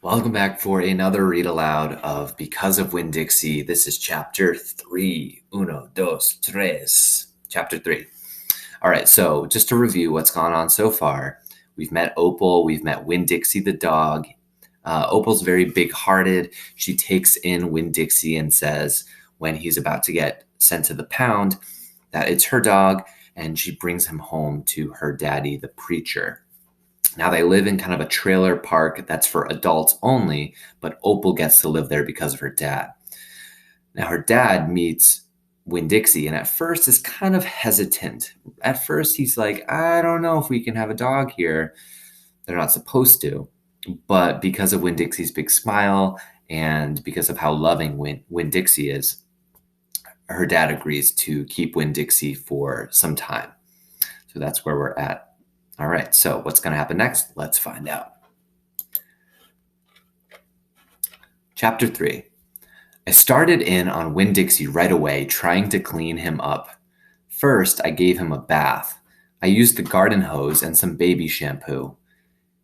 Welcome back for another read aloud of Because of Winn-Dixie. This is chapter 3. Uno, dos, tres. Chapter 3. All right, so just to review what's gone on so far, we've met Opal, we've met Winn-Dixie the dog. Opal's very big-hearted. She takes in Winn-Dixie and says, when he's about to get sent to the pound, that it's her dog, and she brings him home to her daddy, the preacher. Now they live in kind of a trailer park that's for adults only, but Opal gets to live there because of her dad. Now her dad meets Winn-Dixie and at first is kind of hesitant. At first he's like, I don't know if we can have a dog here. They're not supposed to. But because of Winn-Dixie's big smile and because of how loving Winn-Dixie is, her dad agrees to keep Winn-Dixie for some time. So that's where we're at. All right, so what's going to happen next? Let's find out. Chapter 3. I started in on Winn-Dixie right away, trying to clean him up. First, I gave him a bath. I used the garden hose and some baby shampoo.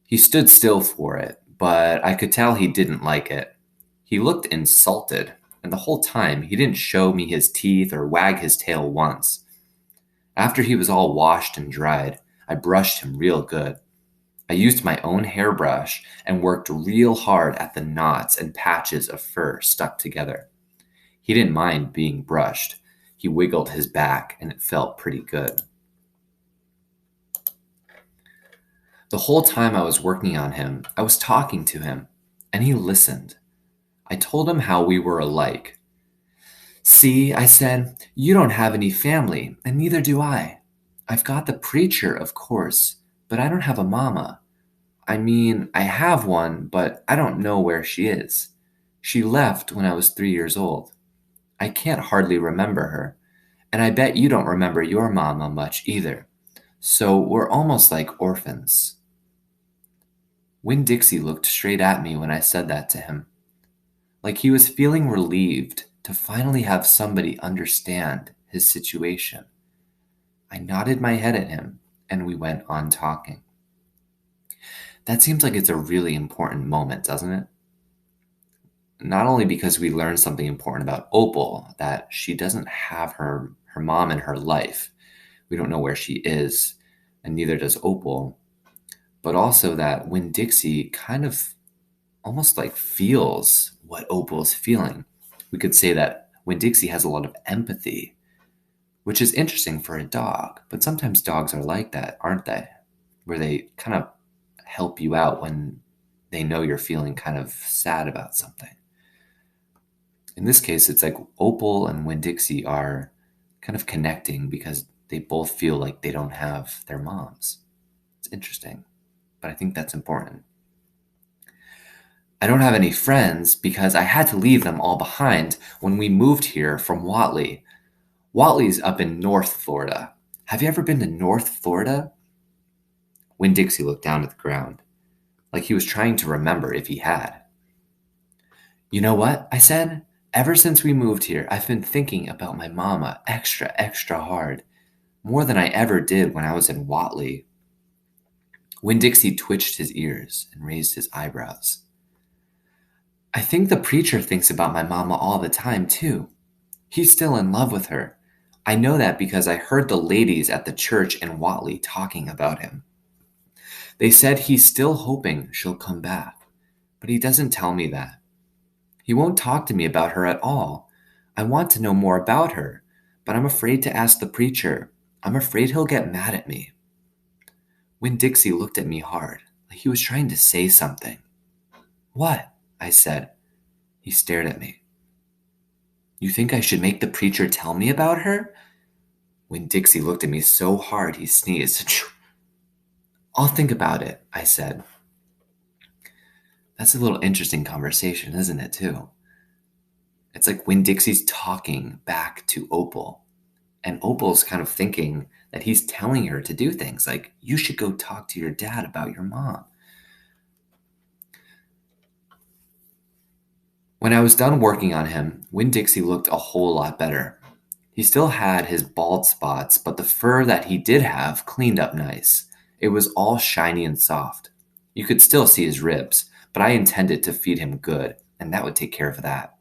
He stood still for it, but I could tell he didn't like it. He looked insulted, and the whole time he didn't show me his teeth or wag his tail once. After he was all washed and dried, I brushed him real good. I used my own hairbrush and worked real hard at the knots and patches of fur stuck together. He didn't mind being brushed. He wiggled his back and it felt pretty good. The whole time I was working on him, I was talking to him, and he listened. I told him how we were alike. See, I said, you don't have any family, and neither do I. I've got the preacher, of course, but I don't have a mama. I mean, I have one, but I don't know where she is. She left when I was 3 years old. I can't hardly remember her, and I bet you don't remember your mama much either. So we're almost like orphans. Winn-Dixie looked straight at me when I said that to him, like he was feeling relieved to finally have somebody understand his situation. I nodded my head at him, and we went on talking. That seems like it's a really important moment, doesn't it? Not only because we learn something important about Opal, that she doesn't have her mom in her life. We don't know where she is, and neither does Opal. But also that Winn-Dixie kind of almost like feels what Opal's feeling. We could say that Winn-Dixie has a lot of empathy, which is interesting for a dog, but sometimes dogs are like that, aren't they? Where they kind of help you out when they know you're feeling kind of sad about something. In this case, it's like Opal and Winn-Dixie are kind of connecting because they both feel like they don't have their moms. It's interesting, but I think that's important. I don't have any friends because I had to leave them all behind when we moved here from Whatley. Whatley's up in North Florida. Have you ever been to North Florida? Winn-Dixie looked down at the ground, like he was trying to remember if he had. You know what? I said. Ever since we moved here, I've been thinking about my mama extra, extra hard. More than I ever did when I was in Whatley. Winn-Dixie twitched his ears and raised his eyebrows. I think the preacher thinks about my mama all the time, too. He's still in love with her. I know that because I heard the ladies at the church in Whatley talking about him. They said he's still hoping she'll come back, but he doesn't tell me that. He won't talk to me about her at all. I want to know more about her, but I'm afraid to ask the preacher. I'm afraid he'll get mad at me. Winn-Dixie looked at me hard, like he was trying to say something. What? I said. He stared at me. You think I should make the preacher tell me about her? Winn-Dixie looked at me so hard he sneezed. I'll think about it, I said. That's a little interesting conversation, isn't it, too? It's like Winn-Dixie's talking back to Opal, and Opal's kind of thinking that he's telling her to do things like, you should go talk to your dad about your mom. When I was done working on him, Winn-Dixie looked a whole lot better. He still had his bald spots, but the fur that he did have cleaned up nice. It was all shiny and soft. You could still see his ribs, but I intended to feed him good, and that would take care of that.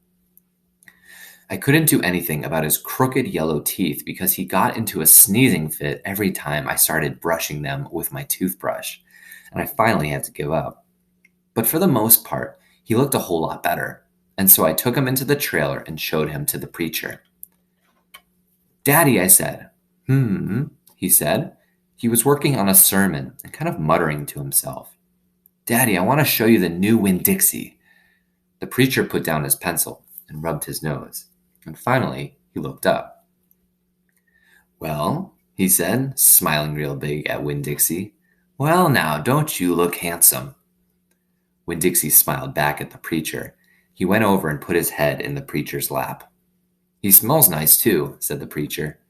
I couldn't do anything about his crooked yellow teeth because he got into a sneezing fit every time I started brushing them with my toothbrush, and I finally had to give up. But for the most part, he looked a whole lot better, and so I took him into the trailer and showed him to the preacher. "Daddy," I said. He said. He was working on a sermon and kind of muttering to himself. "Daddy, I want to show you the new Winn-Dixie." The preacher put down his pencil and rubbed his nose, and finally he looked up. "Well," he said, smiling real big at Winn-Dixie. "Well now, don't you look handsome?" Winn-Dixie smiled back at the preacher. He went over and put his head in the preacher's lap. "He smells nice too," said the preacher.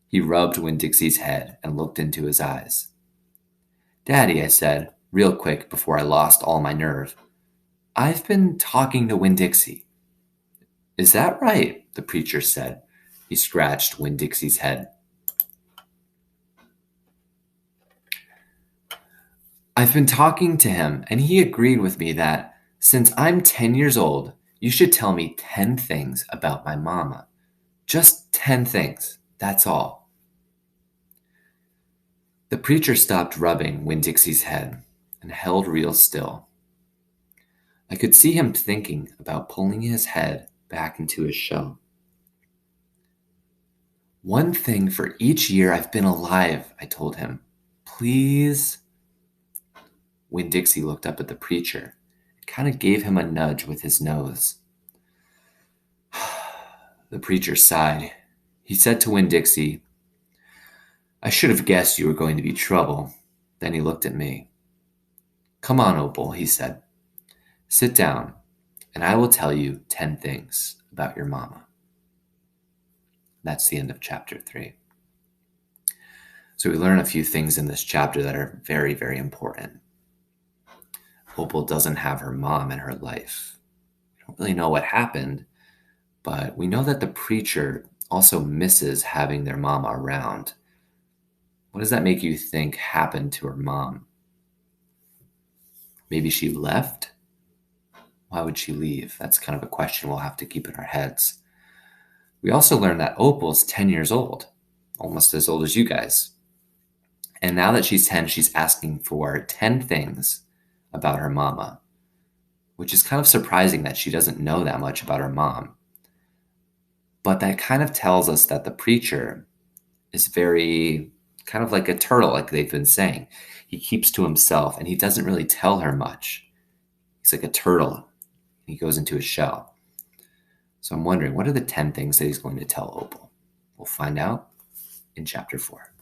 He rubbed Winn-Dixie's head and looked into his eyes. "Daddy," I said, real quick before I lost all my nerve, "I've been talking to Winn-Dixie." "Is that right?" the preacher said. He scratched Winn-Dixie's head. "I've been talking to him, and he agreed with me that, since I'm 10 years old, you should tell me 10 things about my mama. Just 10 things, that's all." The preacher stopped rubbing Winn-Dixie's head and held real still. I could see him thinking about pulling his head back into his shell. "One thing for each year I've been alive," I told him. "Please?" Winn-Dixie looked up at the preacher and kind of gave him a nudge with his nose. The preacher sighed. He said to Winn-Dixie, "I should have guessed you were going to be trouble." Then he looked at me. "Come on, Opal," he said. "Sit down, and I will tell you 10 things about your mama." That's the end of chapter 3. So we learn a few things in this chapter that are very, very important. Opal doesn't have her mom in her life. We don't really know what happened, but we know that the preacher also misses having their mama around. What does that make you think happened to her mom? Maybe she left? Why would she leave? That's kind of a question we'll have to keep in our heads. We also learn that Opal's 10 years old, almost as old as you guys. And now that she's 10, she's asking for 10 things about her mama, which is kind of surprising that she doesn't know that much about her mom. But that kind of tells us that the preacher is very kind of like a turtle, like they've been saying. He keeps to himself and he doesn't really tell her much. He's like a turtle. He goes into his shell. So I'm wondering, what are the 10 things that he's going to tell Opal? We'll find out in chapter 4.